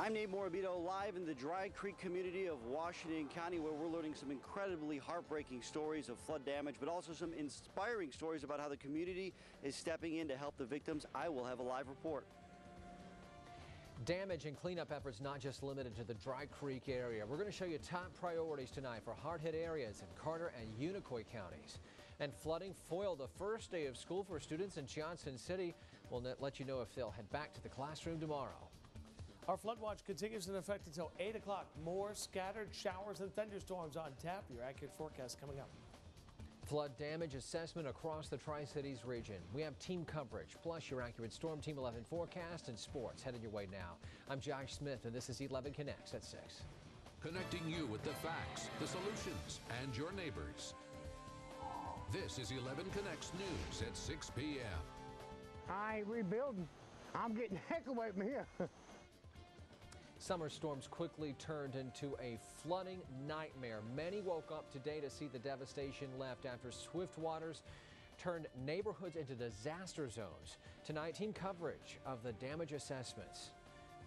I'm Nate Morabito, live in the Dry Creek community of Washington County, where we're learning some incredibly heartbreaking stories of flood damage, but also some inspiring stories about how the community is stepping in to help the victims. I will have a live report. Damage and cleanup efforts not just limited to the Dry Creek area. We're going to show you top priorities tonight for hard-hit areas in Carter and Unicoi counties. And flooding foiled the first day of school for students in Johnson City. We'll let you know if they'll head back to the classroom tomorrow. Our flood watch continues in effect until 8 o'clock. More scattered showers and thunderstorms on tap. Your accurate forecast coming up. Flood damage assessment across the Tri-Cities region. We have team coverage, plus your accurate Storm Team 11 forecast and sports headed your way now. I'm Josh Smith, and this is 11 Connects at 6. Connecting you with the facts, the solutions, and your neighbors. This is 11 Connects News at 6 p.m. I ain't rebuilding. I'm getting the heck away from here. Summer storms quickly turned into a flooding nightmare. Many woke up today to see the devastation left after swift waters turned neighborhoods into disaster zones. Tonight, team coverage of the damage assessments.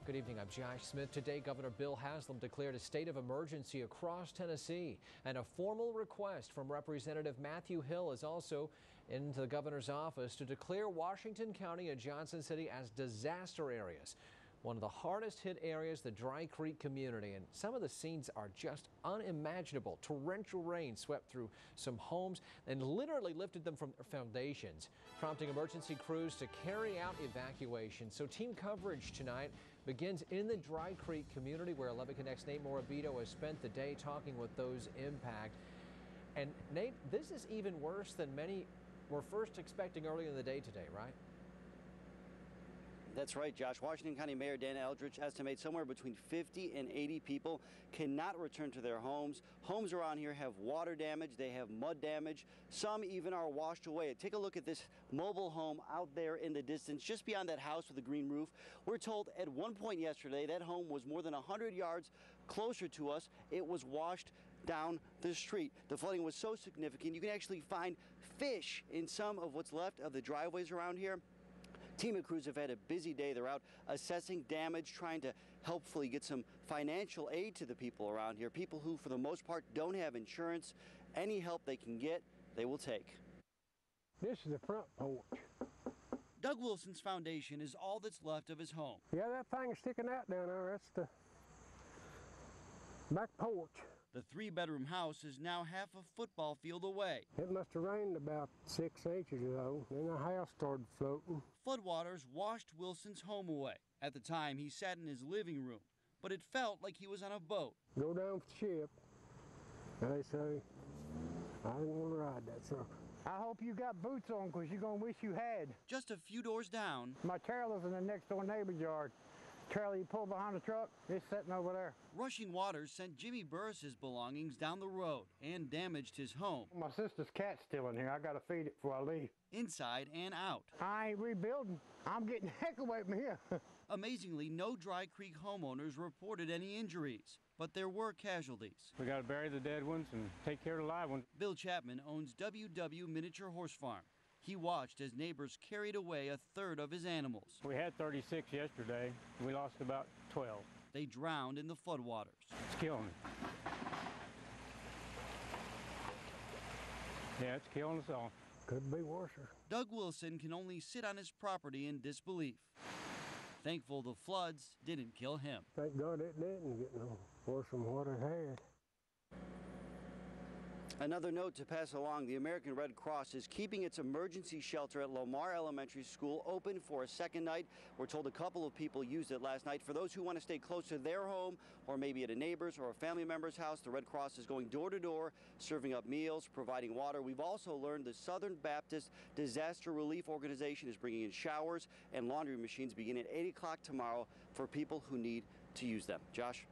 Good evening, I'm Josh Smith. Today, Governor Bill Haslam declared a state of emergency across Tennessee, and a formal request from Representative Matthew Hill is also in the governor's office to declare Washington County and Johnson City as disaster areas. One of the hardest hit areas, the Dry Creek community, and some of the scenes are just unimaginable. Torrential rain swept through some homes and literally lifted them from their foundations, prompting emergency crews to carry out evacuations. So team coverage tonight begins in the Dry Creek community, where 11 Connects' Nate Morabito has spent the day talking with those impacted. And Nate, this is even worse than many were first expecting earlier in the day today, right? That's right, Josh. Washington County Mayor Dan Eldridge estimates somewhere between 50 and 80 people cannot return to their homes. Homes around here have water damage. They have mud damage. Some even are washed away. Take a look at this mobile home out there in the distance, just beyond that house with the green roof. We're told at one point yesterday that home was more than 100 yards closer to us. It was washed down the street. The flooding was so significant, you can actually find fish in some of what's left of the driveways around here. Team of crews have had a busy day. They're out assessing damage, trying to helpfully get some financial aid to the people around here, people who, for the most part, don't have insurance. Any help they can get, they will take. This is the front porch. Doug Wilson's foundation is all that's left of his home. Yeah, that thing's sticking out down there. That's the back porch. The 3-bedroom house is now half a football field away. It must have rained about 6 inches ago, then the house started floating. Floodwaters washed Wilson's home away. At the time, he sat in his living room, but it felt like he was on a boat. Go down with the ship. They say, I didn't want to ride that sucker. I hope you got boots on, because you're going to wish you had. Just a few doors down. My trailer's in the next door neighbor's yard. Trailer you pull behind the truck, it's sitting over there. Rushing waters sent Jimmy Burris's belongings down the road and damaged his home. My sister's cat's still in here. I got to feed it before I leave. Inside and out. I ain't rebuilding. I'm getting the heck away from here. Amazingly, no Dry Creek homeowners reported any injuries, but there were casualties. We got to bury the dead ones and take care of the live ones. Bill Chapman owns WW Miniature Horse Farm. He watched as neighbors carried away a third of his animals. We had 36 yesterday. We lost about 12. They drowned in the floodwaters. It's killing me. Yeah, it's killing us all. Could be worse. Doug Wilson can only sit on his property in disbelief. Thankful the floods didn't kill him. Thank God it didn't get no worse than what it had. Another note to pass along, the American Red Cross is keeping its emergency shelter at Lamar Elementary School open for a second night. We're told a couple of people used it last night. For those who want to stay close to their home, or maybe at a neighbor's or a family member's house, the Red Cross is going door to door, serving up meals, providing water. We've also learned the Southern Baptist Disaster Relief Organization is bringing in showers and laundry machines beginning at 8 o'clock tomorrow for people who need to use them. Josh?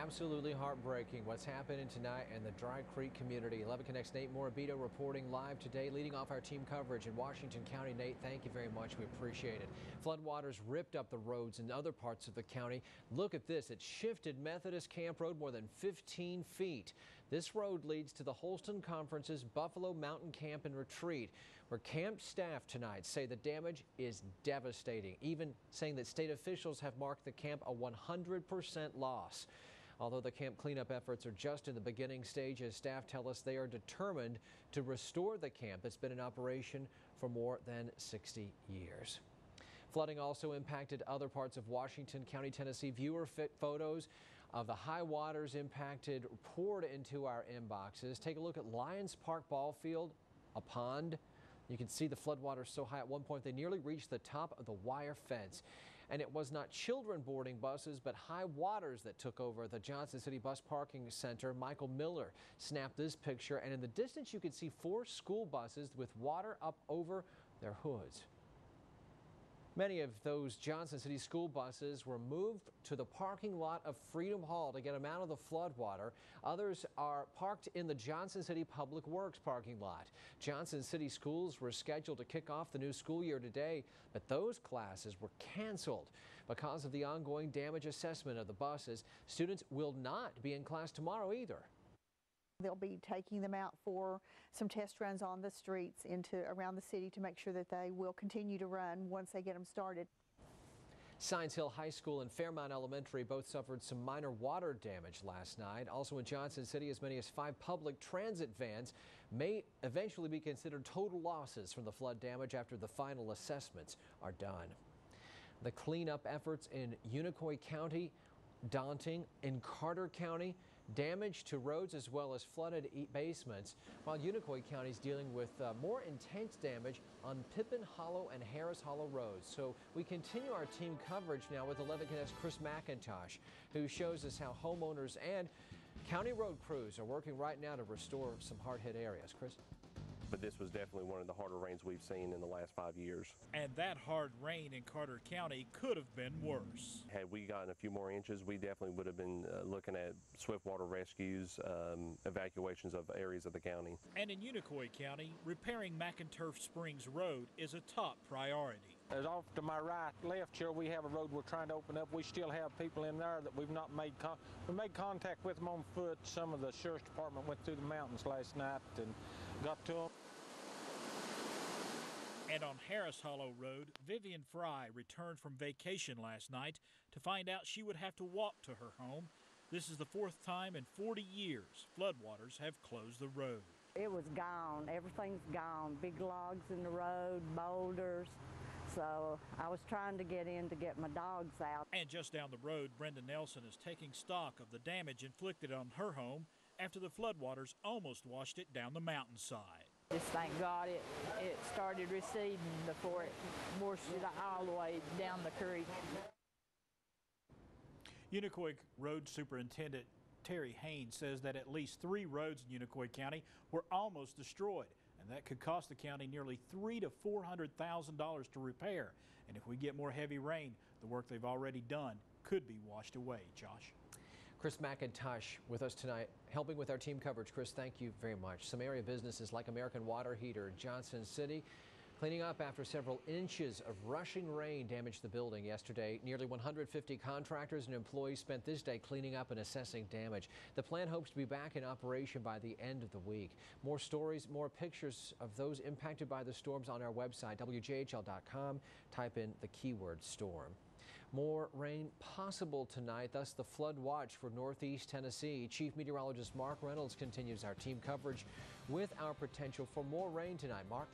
Absolutely heartbreaking what's happening tonight in the Dry Creek community. 11 Connects' Nate Morabito reporting live today, leading off our team coverage in Washington County. Nate, thank you very much. We appreciate it. Floodwaters ripped up the roads in other parts of the county. Look at this. It shifted Methodist Camp Road more than 15 feet. This road leads to the Holston Conference's Buffalo Mountain Camp and Retreat. where camp staff tonight say the damage is devastating, even saying that state officials have marked the camp a 100% loss. Although the camp cleanup efforts are just in the beginning stages, staff tell us they are determined to restore the camp that's been in operation for more than 60 years. Flooding also impacted other parts of Washington County, Tennessee. Viewer photos of the high waters impacted poured into our inboxes. Take a look at Lions Park ball field, a pond. You can see the floodwaters so high at one point they nearly reached the top of the wire fence. And it was not children boarding buses, but high waters that took over the Johnson City Bus Parking Center. Michael Miller snapped this picture, and in the distance you could see 4 school buses with water up over their hoods. Many of those Johnson City school buses were moved to the parking lot of Freedom Hall to get them out of the floodwater. Others are parked in the Johnson City Public Works parking lot. Johnson City schools were scheduled to kick off the new school year today, but those classes were canceled because of the ongoing damage assessment of the buses. Students will not be in class tomorrow either. They'll be taking them out for some test runs on the streets around the city to make sure that they will continue to run once they get them started. Science Hill High School and Fairmount Elementary both suffered some minor water damage last night. Also in Johnson City, as many as 5 public transit vans may eventually be considered total losses from the flood damage after the final assessments are done. The cleanup efforts in Unicoi County daunting. In Carter County, damage to roads as well as flooded basements, while Unicoi County is dealing with more intense damage on Pippin Hollow and Harris Hollow roads. So we continue our team coverage now with 11 Connect's Chris McIntosh, who shows us how homeowners and county road crews are working right now to restore some hard-hit areas. Chris? But this was definitely one of the harder rains we've seen in the last 5 years. And that hard rain in Carter County could have been worse. Had we gotten a few more inches, we definitely would have been looking at swift water rescues, evacuations of areas of the county. And in Unicoi County, repairing McInturf Springs Road is a top priority. As off to my right, left here, we have a road we're trying to open up. We still have people in there that we've not made we made contact with them on foot. Some of the sheriff's department went through the mountains last night and got to them. And on Harris Hollow Road, Vivian Fry returned from vacation last night to find out she would have to walk to her home. This is the 4th time in 40 years floodwaters have closed the road. It was gone. Everything's gone. Big logs in the road, boulders. So I was trying to get in to get my dogs out. And just down the road, Brenda Nelson is taking stock of the damage inflicted on her home after the floodwaters almost washed it down the mountainside. Just thank God it started receding before it washed it all the way down the creek. Unicoi Road Superintendent Terry Haynes says that at least 3 roads in Unicoi County were almost destroyed, and that could cost the county nearly $300,000 to $400,000 to repair. And if we get more heavy rain, the work they've already done could be washed away. Josh. Chris McIntosh with us tonight, helping with our team coverage. Chris, thank you very much. Some area businesses like American Water Heater, Johnson City, cleaning up after several inches of rushing rain damaged the building yesterday. Nearly 150 contractors and employees spent this day cleaning up and assessing damage. The plant hopes to be back in operation by the end of the week. More stories, more pictures of those impacted by the storms on our website, WJHL.com. Type in the keyword storm. More rain possible tonight, thus the flood watch for Northeast Tennessee. Chief Meteorologist Mark Reynolds continues our team coverage with our potential for more rain tonight. Mark?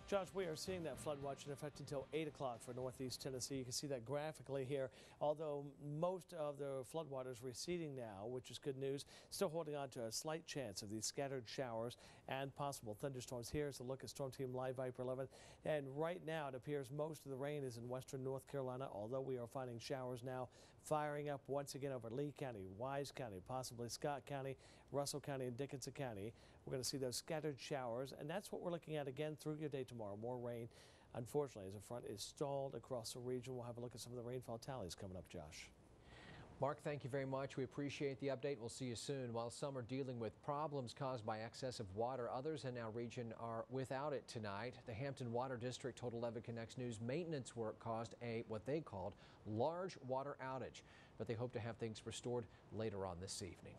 Josh, we are seeing that flood watch in effect until 8 o'clock for Northeast Tennessee. You can see that graphically here. Although most of the floodwaters receding now, which is good news, still holding on to a slight chance of these scattered showers and possible thunderstorms. Here's a look at Storm Team Live Viper 11. And right now it appears most of the rain is in western North Carolina, although we are finding showers now firing up once again over Lee County, Wise County, possibly Scott County, Russell County, and Dickinson County. We're going to see those scattered showers, and that's what we're looking at again through your day tomorrow. More rain, unfortunately, as the front is stalled across the region. We'll have a look at some of the rainfall tallies coming up, Josh. Mark, thank you very much. We appreciate the update. We'll see you soon. While some are dealing with problems caused by excessive water, others in our region are without it tonight. The Hampton Water District told 11 Connects News maintenance work caused what they called large water outage, but they hope to have things restored later on this evening.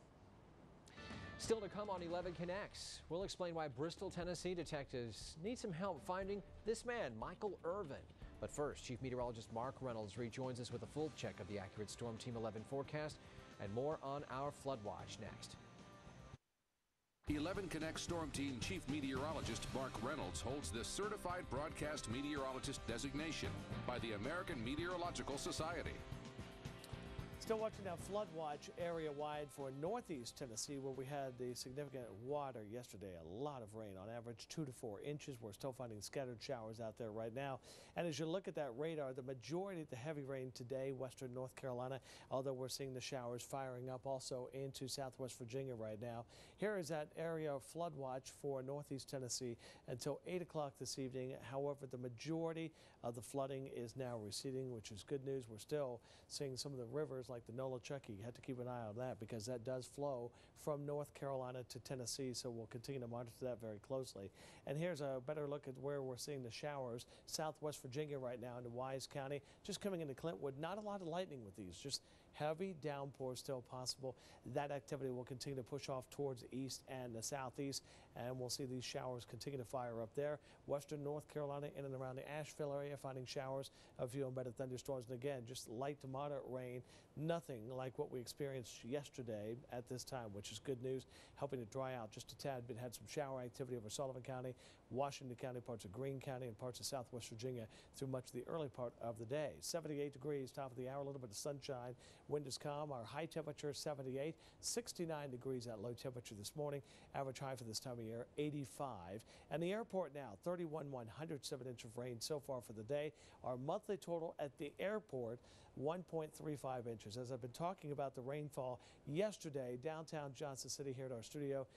Still to come on 11 Connects. We'll explain why Bristol, Tennessee detectives need some help finding this man, Michael Irvin. But first, Chief Meteorologist Mark Reynolds rejoins us with a full check of the accurate Storm Team 11 forecast and more on our flood watch next. 11 Connect Storm Team Chief Meteorologist Mark Reynolds holds the Certified Broadcast Meteorologist designation by the American Meteorological Society. Still watching that flood watch area wide for northeast Tennessee, where we had the significant water yesterday. A lot of rain, on average 2 to 4 inches. We're still finding scattered showers out there right now. And as you look at that radar, the majority of the heavy rain today, western North Carolina, although we're seeing the showers firing up also into southwest Virginia right now. Here is that area of flood watch for northeast Tennessee until 8 o'clock this evening. However, the majority of the flooding is now receding, which is good news. We're still seeing some of the rivers like the Nolichucky. You have to keep an eye on that because that does flow from North Carolina to Tennessee, so we'll continue to monitor that very closely. And here's a better look at where we're seeing the showers. Southwest Virginia right now into Wise County, just coming into Clintwood. Not a lot of lightning with these, just heavy downpours still possible. That activity will continue to push off towards the east and the southeast, and we'll see these showers continue to fire up there. Western North Carolina in and around the Asheville area finding showers, a few embedded thunderstorms, and again just light to moderate rain. Nothing like what we experienced yesterday at this time, which is good news, helping to dry out just a tad bit. Had some shower activity over Sullivan County, Washington County, parts of Greene County, and parts of southwest Virginia through much of the early part of the day. 78 degrees, top of the hour, a little bit of sunshine. Wind is calm. Our high temperature is 78, 69 degrees at low temperature this morning. Average high for this time of year, 85. And the airport now, 31/107 inch of rain so far for the day. Our monthly total at the airport, 1.35 inches. As I've been talking about the rainfall yesterday, downtown Johnson City here at our studio,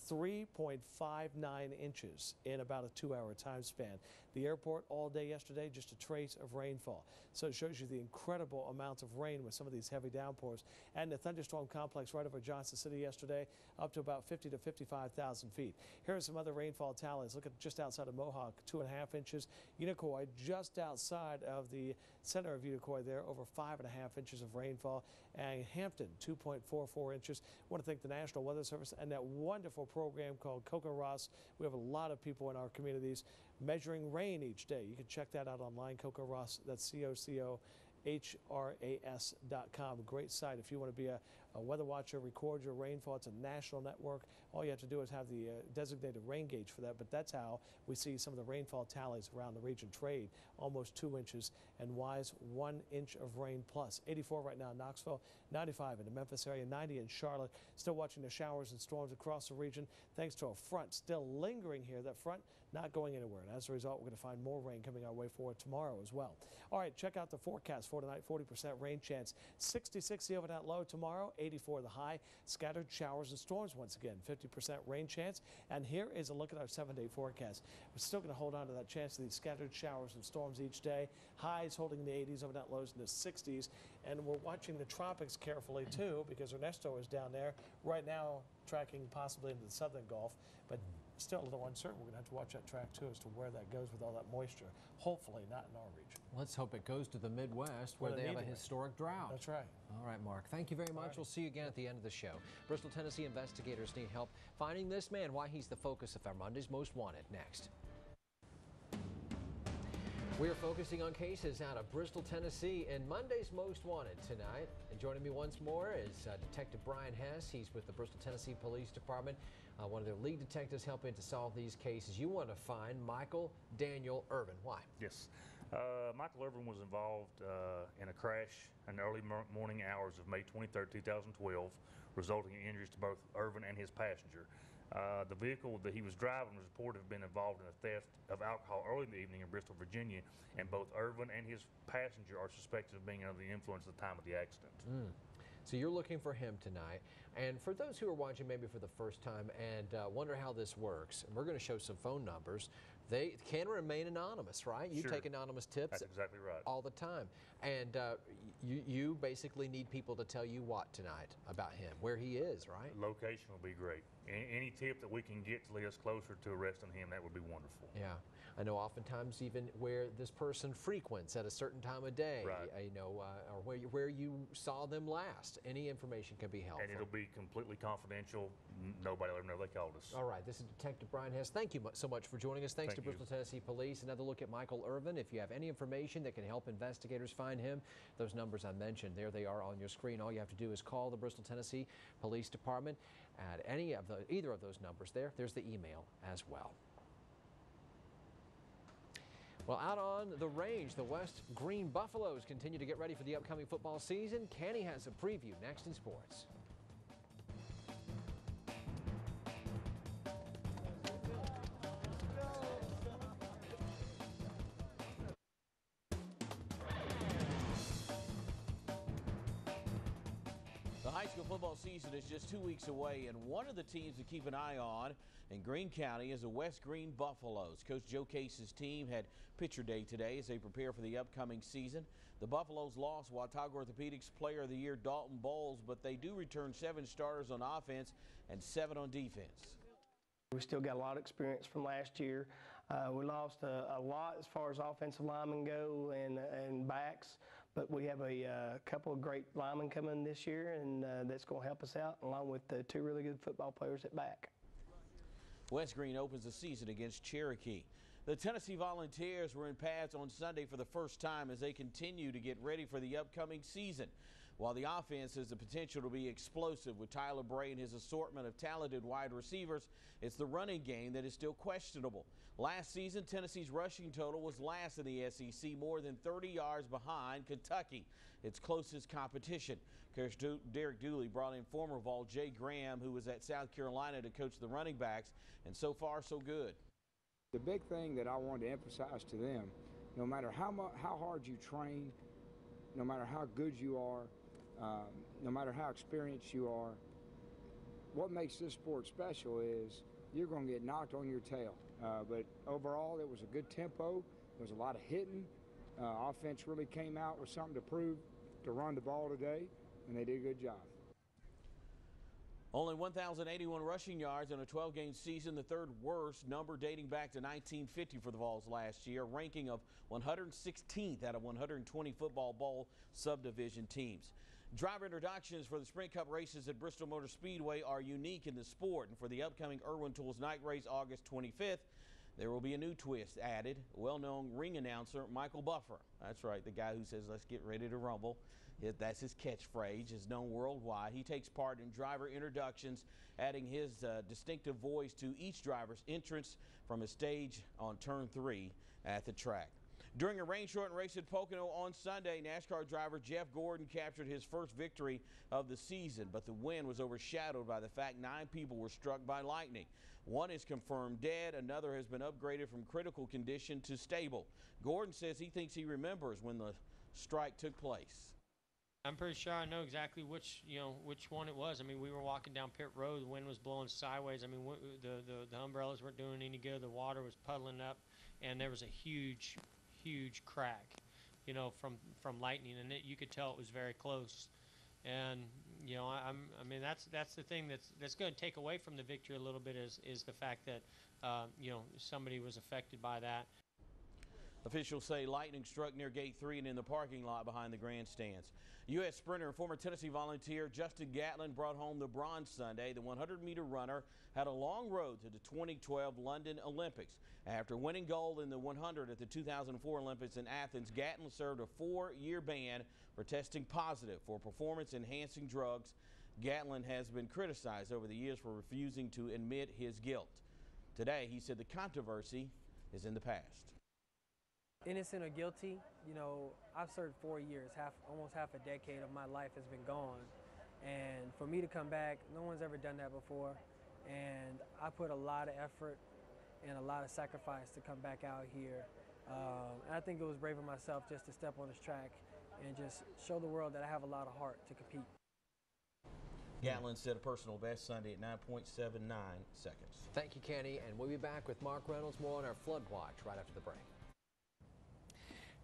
3.59 inches in about a 2-hour time span. The airport all day yesterday, just a trace of rainfall. So it shows you the incredible amounts of rain with some of these heavy downpours. And the thunderstorm complex right over Johnson City yesterday, up to about 50 to 55,000 feet. Here are some other rainfall tallies. Look at just outside of Mohawk, 2.5 inches. Unicoi, just outside of the center of Unicoi there, over 5.5 inches of rainfall. And Hampton, 2.44 inches. I want to thank the National Weather Service and that wonderful program called Coco Ross. We have a lot of people in our communities measuring rain each day. You can check that out online, Coco Ross. That's COCOHRAS.com. Great site if you want to be a weather watcher, record your rainfall. It's a national network. All you have to do is have the designated rain gauge for that, but that's how we see some of the rainfall tallies around the region. Trade, almost 2 inches, and Wise, 1 inch of rain plus. 84 right now in Knoxville, 95 in the Memphis area, 90 in Charlotte. Still watching the showers and storms across the region thanks to a front still lingering here. That front not going anywhere, and as a result, we're going to find more rain coming our way forward tomorrow as well. All right, check out the forecast for tonight. 40% rain chance, 66 the overnight low tomorrow, 84 the high. Scattered showers and storms once again, 50% rain chance. And here is a look at our 7-day forecast. We're still going to hold on to that chance of these scattered showers and storms each day. Highs holding in the 80s, overnight lows in the 60s. And we're watching the tropics carefully too, because Ernesto is down there right now, tracking possibly into the southern Gulf, but still a little uncertain. We're going to have to watch that track too as to where that goes with all that moisture. Hopefully not in our region. Let's hope it goes to the Midwest where they have a historic drought. That's right. All right, Mark. Thank you very much. We'll see you again at the end of the show. Bristol, Tennessee investigators need help finding this man, why he's the focus of our Monday's Most Wanted. Next. We are focusing on cases out of Bristol, Tennessee in Monday's Most Wanted tonight. And joining me once more is Detective Brian Hess. He's with the Bristol, Tennessee Police Department, one of their lead detectives helping to solve these cases. You want to find Michael Daniel Irvin. Why? Yes. Michael Irvin was involved in a crash in the early morning hours of May 23, 2012, resulting in injuries to both Irvin and his passenger. The vehicle that he was driving was reported to have been involved in a theft of alcohol early in the evening in Bristol, Virginia, and both Irvin and his passenger are suspected of being under the influence at the time of the accident. So you're looking for him tonight. And for those who are watching maybe for the first time and wonder how this works, we're going to show some phone numbers they can remain anonymous, right? You Sure. take anonymous tips. That's exactly right. All the time. And you basically need people to tell you what tonight about him, where he is, right? Location will be great. Any tip that we can get to lead us closer to arresting him, that would be wonderful. Yeah. I know oftentimes even where this person frequents at a certain time of day, Right. you know, or where you saw them last. Any information can be helpful. And it'll be completely confidential. Nobody will ever know they called us. All right, this is Detective Brian Hess. Thank you so much for joining us. Thanks to Bristol, Tennessee Police. Another look at Michael Irvin. If you have any information that can help investigators find him, those numbers I mentioned, there they are on your screen. All you have to do is call the Bristol, Tennessee Police Department at either of those numbers there. There's the email as well. Well, out on the range, the West Green Buffaloes continue to get ready for the upcoming football season. Kenny has a preview next in sports. The high school football season is just 2 weeks away, and one of the teams to keep an eye on in Greene County is the West Green Buffaloes. Coach Joe Case's team had pitcher day today as they prepare for the upcoming season. The Buffaloes lost Watauga Orthopedics Player of the Year Dalton Bowles, but they do return 7 starters on offense and 7 on defense. We still got a lot of experience from last year. We lost a lot as far as offensive linemen go and backs, but we have a couple of great linemen coming this year, and that's going to help us out, along with 2 really good football players at back. West Green opens the season against Cherokee. The Tennessee Volunteers were in pads on Sunday for the first time as they continue to get ready for the upcoming season. While the offense has the potential to be explosive with Tyler Bray and his assortment of talented wide receivers, it's the running game that is still questionable. Last season, Tennessee's rushing total was last in the SEC, more than 30 yards behind Kentucky, its closest competition. Coach Derek Dooley brought in former Vol Jay Graham, who was at South Carolina, to coach the running backs, and so far so good. The big thing that I wanted to emphasize to them, no matter how hard you train, no matter how good you are, no matter how experienced you are, what makes this sport special is you're going to get knocked on your tail. But overall, it was a good tempo. There was a lot of hitting. Offense really came out with something to prove to run the ball today, and they did a good job. Only 1,081 rushing yards in a 12-game season, the third worst number dating back to 1950 for the Vols last year, ranking of 116th out of 120 football bowl subdivision teams. Driver introductions for the Sprint Cup races at Bristol Motor Speedway are unique in the sport, and for the upcoming Irwin Tools Night Race August 25th, there will be a new twist added. Well-known ring announcer Michael Buffer, that's right, the guy who says, "Let's get ready to rumble." That's his catchphrase, is known worldwide. He takes part in driver introductions, adding his distinctive voice to each driver's entrance from a stage on turn 3 at the track. During a rain-shortened race at Pocono on Sunday, NASCAR driver Jeff Gordon captured his first victory of the season, but the win was overshadowed by the fact 9 people were struck by lightning. One is confirmed dead. Another has been upgraded from critical condition to stable. Gordon says he thinks he remembers when the strike took place. I'm pretty sure I know exactly which one it was. I mean, we were walking down pit road. The wind was blowing sideways. I mean, the umbrellas weren't doing any good. The water was puddling up, and there was a huge crack, from lightning, and you could tell it was very close. And I mean that's the thing that's going to take away from the victory a little bit is the fact that somebody was affected by that. Officials say lightning struck near Gate 3 and in the parking lot behind the grandstands. U.S. sprinter and former Tennessee Volunteer Justin Gatlin brought home the bronze Sunday. The 100-meter runner had a long road to the 2012 London Olympics. After winning gold in the 100 at the 2004 Olympics in Athens, Gatlin served a 4-year ban for testing positive for performance-enhancing drugs. Gatlin has been criticized over the years for refusing to admit his guilt. Today, he said the controversy is in the past. Innocent or guilty, I've served 4 years, almost half a decade of my life has been gone. And for me to come back, no one's ever done that before. And I put a lot of effort and a lot of sacrifice to come back out here. And I think it was brave of myself just to step on this track and just show the world that I have a lot of heart to compete. Gatlin set a personal best Sunday at 9.79 seconds. Thank you, Kenny, and we'll be back with Mark Reynolds more on our flood watch right after the break.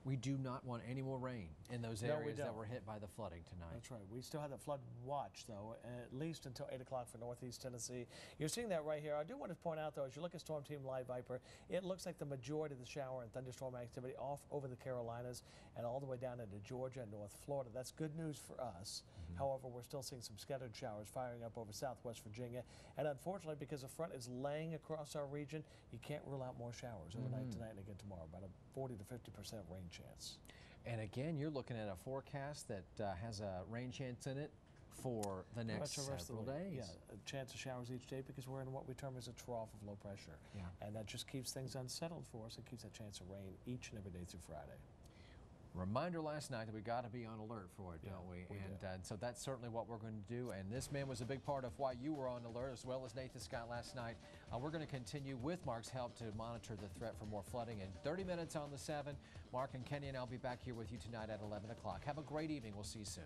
We do not want any more rain in those areas that were hit by the flooding tonight. That's right. We still have the flood watch, though, at least until 8 o'clock for Northeast Tennessee. You're seeing that right here. I do want to point out, though, as you look at Storm Team Live Viper, it looks like the majority of the shower and thunderstorm activity off over the Carolinas and all the way down into Georgia and North Florida. That's good news for us. However, we're still seeing some scattered showers firing up over southwest Virginia. And unfortunately, because the front is laying across our region, you can't rule out more showers overnight tonight and again tomorrow. About a 40 to 50% rain chance. And again, you're looking at a forecast that has a rain chance in it for the next several days. Yeah, a chance of showers each day because we're in what we term as a trough of low pressure. Yeah. And that just keeps things unsettled for us. It keeps that chance of rain each and every day through Friday. Reminder last night that we got to be on alert for it, don't we? And so that's certainly what we're going to do. And this man was a big part of why you were on alert, as well as Nathan Scott last night. We're going to continue with Mark's help to monitor the threat for more flooding. In 30 minutes on the 7, Mark and Kenny and I'll be back here with you tonight at 11 o'clock. Have a great evening. We'll see you soon.